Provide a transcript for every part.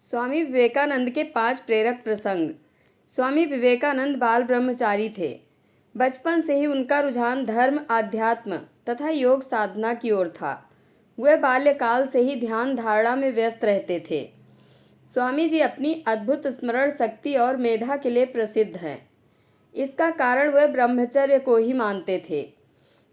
स्वामी विवेकानंद के 5 प्रेरक प्रसंग। स्वामी विवेकानंद बाल ब्रह्मचारी थे। बचपन से ही उनका रुझान धर्म, आध्यात्म तथा योग साधना की ओर था। वे बाल्यकाल से ही ध्यान धारणा में व्यस्त रहते थे। स्वामी जी अपनी अद्भुत स्मरण शक्ति और मेधा के लिए प्रसिद्ध हैं। इसका कारण वे ब्रह्मचर्य को ही मानते थे।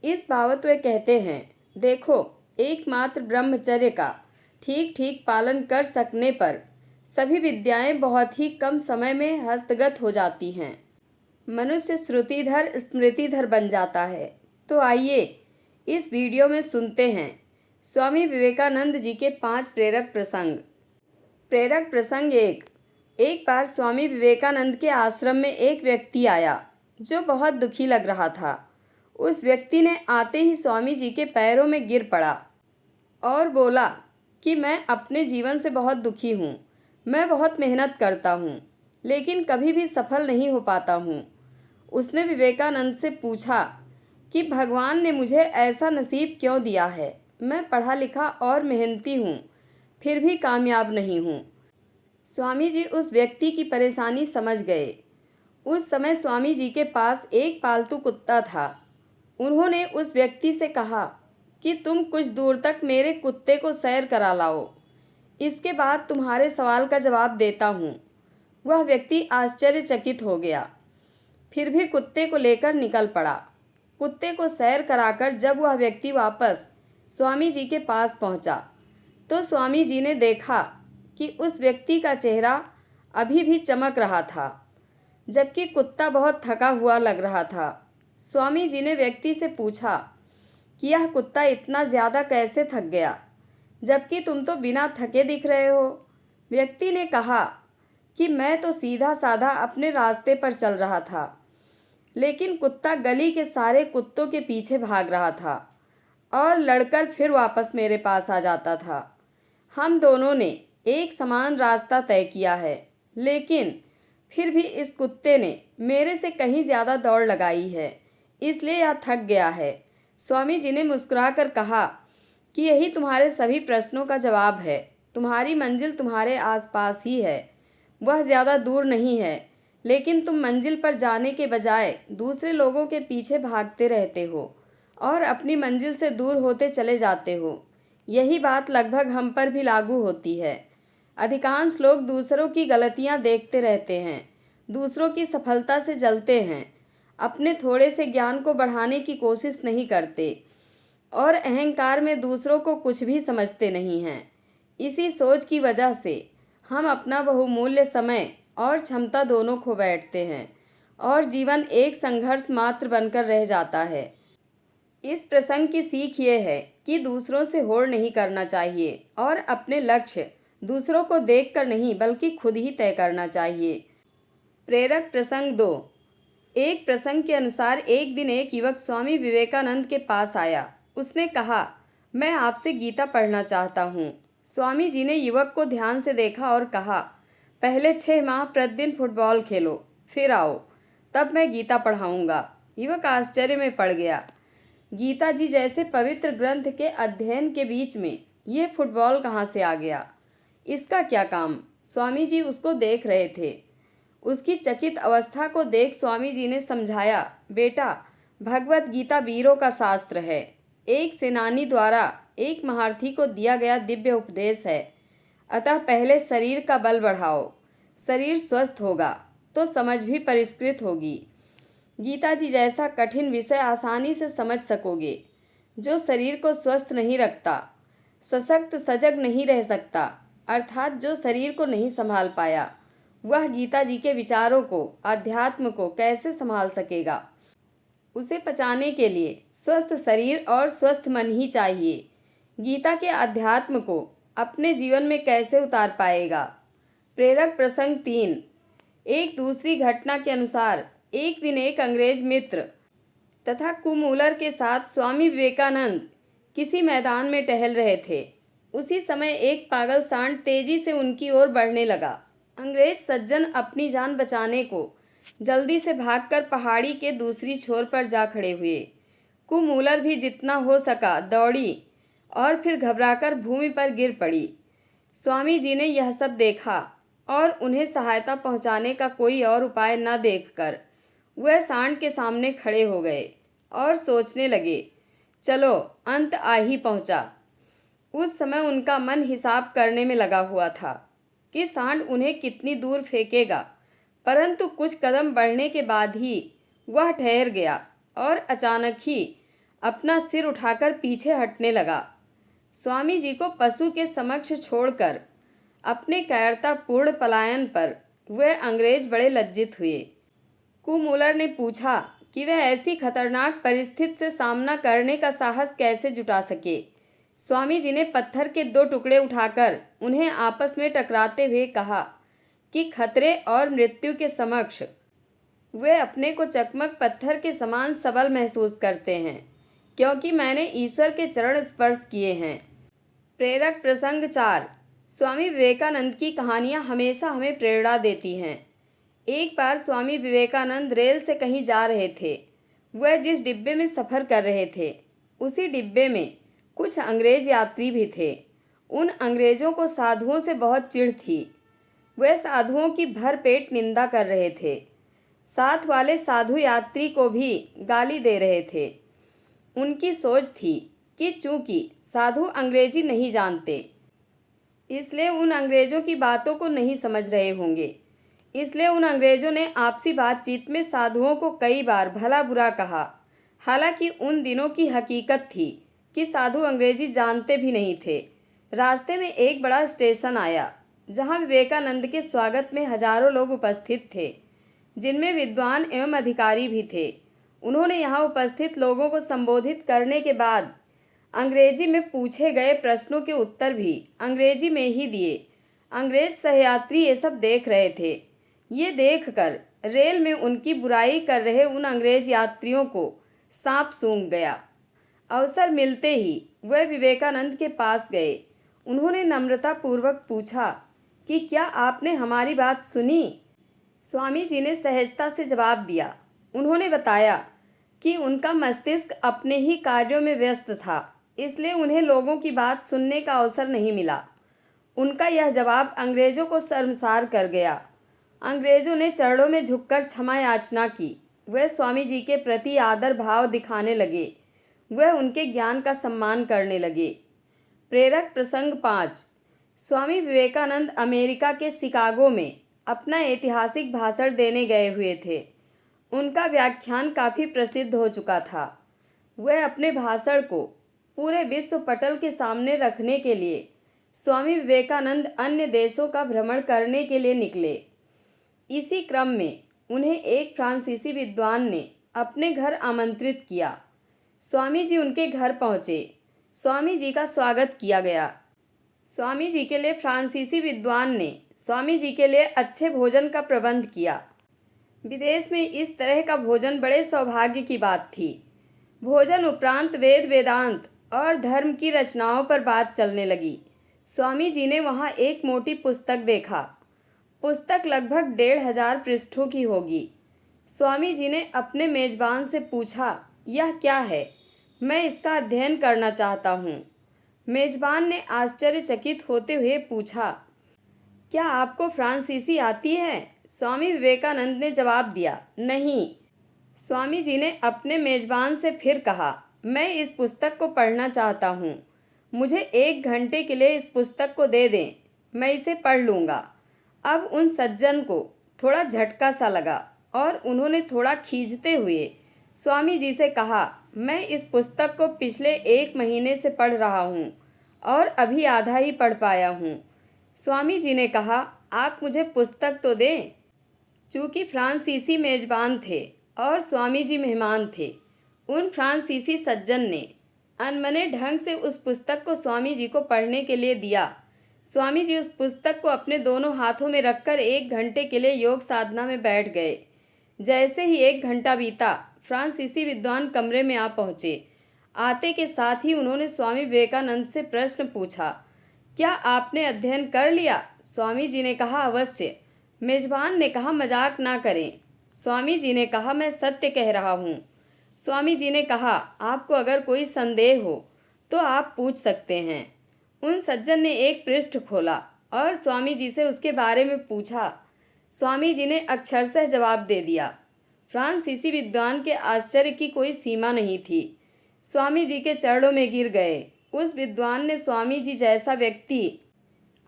इस बाबत वे कहते हैं, देखो, एकमात्र ब्रह्मचर्य का ठीक ठीक पालन कर सकने पर सभी विद्याएं बहुत ही कम समय में हस्तगत हो जाती हैं। मनुष्य श्रुतिधर स्मृतिधर बन जाता है। तो आइए इस वीडियो में सुनते हैं स्वामी विवेकानंद जी के 5 प्रेरक प्रसंग। प्रेरक प्रसंग 1। एक बार स्वामी विवेकानंद के आश्रम में एक व्यक्ति आया जो बहुत दुखी लग रहा था। उस व्यक्ति ने आते ही स्वामी जी के पैरों में गिर पड़ा और बोला कि मैं अपने जीवन से बहुत दुखी हूँ। मैं बहुत मेहनत करता हूँ, लेकिन कभी भी सफल नहीं हो पाता हूँ। उसने विवेकानंद से पूछा कि भगवान ने मुझे ऐसा नसीब क्यों दिया है। मैं पढ़ा लिखा और मेहनती हूँ, फिर भी कामयाब नहीं हूँ। स्वामी जी उस व्यक्ति की परेशानी समझ गए। उस समय स्वामी जी के पास एक पालतू कुत्ता था। उन्होंने उस व्यक्ति से कहा कि तुम कुछ दूर तक मेरे कुत्ते को सैर करा लाओ, इसके बाद तुम्हारे सवाल का जवाब देता हूँ। वह व्यक्ति आश्चर्यचकित हो गया, फिर भी कुत्ते को लेकर निकल पड़ा। कुत्ते को सैर कराकर जब वह व्यक्ति वापस स्वामी जी के पास पहुँचा तो स्वामी जी ने देखा कि उस व्यक्ति का चेहरा अभी भी चमक रहा था, जबकि कुत्ता बहुत थका हुआ लग रहा था। स्वामी जी ने व्यक्ति से पूछा कि यह कुत्ता इतना ज़्यादा कैसे थक गया, जबकि तुम तो बिना थके दिख रहे हो। व्यक्ति ने कहा कि मैं तो सीधा साधा अपने रास्ते पर चल रहा था, लेकिन कुत्ता गली के सारे कुत्तों के पीछे भाग रहा था और लड़कर फिर वापस मेरे पास आ जाता था। हम दोनों ने एक समान रास्ता तय किया है, लेकिन फिर भी इस कुत्ते ने मेरे से कहीं ज़्यादा दौड़ लगाई है, इसलिए यह थक गया है। स्वामी जी ने मुस्कुराकर कहा कि यही तुम्हारे सभी प्रश्नों का जवाब है। तुम्हारी मंजिल तुम्हारे आसपास ही है, वह ज़्यादा दूर नहीं है, लेकिन तुम मंजिल पर जाने के बजाय दूसरे लोगों के पीछे भागते रहते हो और अपनी मंजिल से दूर होते चले जाते हो। यही बात लगभग हम पर भी लागू होती है। अधिकांश लोग दूसरों की गलतियां देखते रहते हैं, दूसरों की सफलता से जलते हैं, अपने थोड़े से ज्ञान को बढ़ाने की कोशिश नहीं करते और अहंकार में दूसरों को कुछ भी समझते नहीं हैं। इसी सोच की वजह से हम अपना बहुमूल्य समय और क्षमता दोनों खो बैठते हैं और जीवन एक संघर्ष मात्र बनकर रह जाता है। इस प्रसंग की सीख ये है कि दूसरों से होड़ नहीं करना चाहिए और अपने लक्ष्य दूसरों को देखकर नहीं बल्कि खुद ही तय करना चाहिए। प्रेरक प्रसंग 2। एक प्रसंग के अनुसार एक दिन एक युवक स्वामी विवेकानंद के पास आया। उसने कहा, मैं आपसे गीता पढ़ना चाहता हूँ। स्वामी जी ने युवक को ध्यान से देखा और कहा, पहले 6 माह प्रतिदिन फुटबॉल खेलो, फिर आओ, तब मैं गीता पढ़ाऊँगा। युवक आश्चर्य में पड़ गया। गीता जी जैसे पवित्र ग्रंथ के अध्ययन के बीच में ये फुटबॉल कहाँ से आ गया? इसका क्या काम? स्वामी जी उसको देख रहे थे। उसकी चकित अवस्था को देख स्वामी जी ने समझाया, बेटा, भगवत गीता वीरों का शास्त्र है, एक सेनानी द्वारा एक महारथी को दिया गया दिव्य उपदेश है। अतः पहले शरीर का बल बढ़ाओ, शरीर स्वस्थ होगा तो समझ भी परिष्कृत होगी। गीता जी जैसा कठिन विषय आसानी से समझ सकोगे। जो शरीर को स्वस्थ नहीं रखता, सशक्त सजग नहीं रह सकता, अर्थात जो शरीर को नहीं संभाल पाया, वह गीता जी के विचारों को, अध्यात्म को कैसे संभाल सकेगा? उसे पचाने के लिए स्वस्थ शरीर और स्वस्थ मन ही चाहिए। गीता के अध्यात्म को अपने जीवन में कैसे उतार पाएगा? प्रेरक प्रसंग 3। एक दूसरी घटना के अनुसार एक दिन एक अंग्रेज मित्र तथा कुमूलर के साथ स्वामी विवेकानंद किसी मैदान में टहल रहे थे। उसी समय एक पागल सांड तेजी से उनकी ओर बढ़ने लगा। अंग्रेज सज्जन अपनी जान बचाने को जल्दी से भागकर पहाड़ी के दूसरी छोर पर जा खड़े हुए। कुमूलर भी जितना हो सका दौड़ी और फिर घबराकर भूमि पर गिर पड़ी। स्वामी जी ने यह सब देखा और उन्हें सहायता पहुंचाने का कोई और उपाय न देखकर वह सांड के सामने खड़े हो गए और सोचने लगे, चलो अंत आ ही पहुंचा। उस समय उनका मन हिसाब करने में लगा हुआ था कि सांड उन्हें कितनी दूर फेंकेगा, परंतु कुछ कदम बढ़ने के बाद ही वह ठहर गया और अचानक ही अपना सिर उठाकर पीछे हटने लगा। स्वामी जी को पशु के समक्ष छोड़कर अपने कायरतापूर्ण पलायन पर वह अंग्रेज बड़े लज्जित हुए। कुमूलर ने पूछा कि वह ऐसी खतरनाक परिस्थिति से सामना करने का साहस कैसे जुटा सके। स्वामी जी ने पत्थर के 2 टुकड़े उठाकर उन्हें आपस में टकराते हुए कहा कि खतरे और मृत्यु के समक्ष वे अपने को चकमक पत्थर के समान सबल महसूस करते हैं, क्योंकि मैंने ईश्वर के चरण स्पर्श किए हैं। प्रेरक प्रसंग 4। स्वामी विवेकानंद की कहानियाँ हमेशा हमें प्रेरणा देती हैं। एक बार स्वामी विवेकानंद रेल से कहीं जा रहे थे। वह जिस डिब्बे में सफ़र कर रहे थे, उसी डिब्बे में कुछ अंग्रेज यात्री भी थे। उन अंग्रेज़ों को साधुओं से बहुत चिढ़ थी। वे साधुओं की भरपेट निंदा कर रहे थे। साथ वाले साधु यात्री को भी गाली दे रहे थे। उनकी सोच थी कि चूंकि साधु अंग्रेजी नहीं जानते, इसलिए उन अंग्रेज़ों की बातों को नहीं समझ रहे होंगे। इसलिए उन अंग्रेज़ों ने आपसी बातचीत में साधुओं को कई बार भला बुरा कहा। हालांकि उन दिनों की हकीकत थी कि साधु अंग्रेजी जानते भी नहीं थे। रास्ते में एक बड़ा स्टेशन आया, जहां विवेकानंद के स्वागत में हजारों लोग उपस्थित थे, जिनमें विद्वान एवं अधिकारी भी थे। उन्होंने यहाँ उपस्थित लोगों को संबोधित करने के बाद अंग्रेजी में पूछे गए प्रश्नों के उत्तर भी अंग्रेजी में ही दिए। अंग्रेज सहयात्री ये सब देख रहे थे। ये देखकर रेल में उनकी बुराई कर रहे उन अंग्रेज यात्रियों को सांप सूंघ गया। अवसर मिलते ही वह विवेकानंद के पास गए। उन्होंने नम्रतापूर्वक पूछा कि क्या आपने हमारी बात सुनी? स्वामी जी ने सहजता से जवाब दिया। उन्होंने बताया कि उनका मस्तिष्क अपने ही कार्यों में व्यस्त था, इसलिए उन्हें लोगों की बात सुनने का अवसर नहीं मिला। उनका यह जवाब अंग्रेज़ों को शर्मसार कर गया। अंग्रेज़ों ने चरणों में झुककर क्षमा याचना की। वह स्वामी जी के प्रति आदर भाव दिखाने लगे। वह उनके ज्ञान का सम्मान करने लगे। प्रेरक प्रसंग 5। स्वामी विवेकानंद अमेरिका के शिकागो में अपना ऐतिहासिक भाषण देने गए हुए थे। उनका व्याख्यान काफ़ी प्रसिद्ध हो चुका था। वह अपने भाषण को पूरे विश्व पटल के सामने रखने के लिए स्वामी विवेकानंद अन्य देशों का भ्रमण करने के लिए निकले। इसी क्रम में उन्हें एक फ्रांसीसी विद्वान ने अपने घर आमंत्रित किया। स्वामी जी उनके घर पहुँचे। स्वामी जी का स्वागत किया गया। स्वामी जी के लिए फ्रांसीसी विद्वान ने स्वामी जी के लिए अच्छे भोजन का प्रबंध किया। विदेश में इस तरह का भोजन बड़े सौभाग्य की बात थी। भोजन उपरांत वेद वेदांत और धर्म की रचनाओं पर बात चलने लगी। स्वामी जी ने वहाँ एक मोटी पुस्तक देखा। पुस्तक लगभग 1500 पृष्ठों की होगी। स्वामी जी ने अपने मेज़बान से पूछा, यह क्या है? मैं इसका अध्ययन करना चाहता हूँ। मेज़बान ने आश्चर्यचकित होते हुए पूछा, क्या आपको फ्रांसीसी आती है? स्वामी विवेकानंद ने जवाब दिया, नहीं। स्वामी जी ने अपने मेज़बान से फिर कहा, मैं इस पुस्तक को पढ़ना चाहता हूँ। मुझे 1 घंटे के लिए इस पुस्तक को दे दें, मैं इसे पढ़ लूँगा। अब उन सज्जन को थोड़ा झटका सा लगा और उन्होंने थोड़ा खींचते हुए स्वामी जी से कहा, मैं इस पुस्तक को पिछले 1 महीने से पढ़ रहा हूँ और अभी आधा ही पढ़ पाया हूँ। स्वामी जी ने कहा, आप मुझे पुस्तक तो दें। चूँकि फ्रांसीसी मेज़बान थे और स्वामी जी मेहमान थे, उन फ्रांसीसी सज्जन ने अनमने ढंग से उस पुस्तक को स्वामी जी को पढ़ने के लिए दिया। स्वामी जी उस पुस्तक को अपने दोनों हाथों में रखकर 1 घंटे के लिए योग साधना में बैठ गए। जैसे ही 1 घंटा बीता, फ्रांसीसी विद्वान कमरे में आ पहुँचे। आते के साथ ही उन्होंने स्वामी विवेकानंद से प्रश्न पूछा, क्या आपने अध्ययन कर लिया? स्वामी जी ने कहा, अवश्य। मेज़बान ने कहा, मजाक ना करें। स्वामी जी ने कहा, मैं सत्य कह रहा हूँ। स्वामी जी ने कहा, आपको अगर कोई संदेह हो तो आप पूछ सकते हैं। उन सज्जन ने एक पृष्ठ खोला और स्वामी जी से उसके बारे में पूछा। स्वामी जी ने अक्षरशः जवाब दे दिया। फ्रांसीसी विद्वान के आश्चर्य की कोई सीमा नहीं थी। स्वामी जी के चरणों में गिर गए। उस विद्वान ने स्वामी जी जैसा व्यक्ति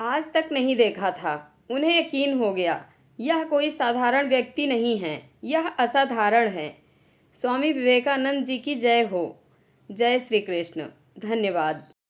आज तक नहीं देखा था। उन्हें यकीन हो गया, यह कोई साधारण व्यक्ति नहीं है, यह असाधारण है। स्वामी विवेकानंद जी की जय हो। जय श्री कृष्ण। धन्यवाद।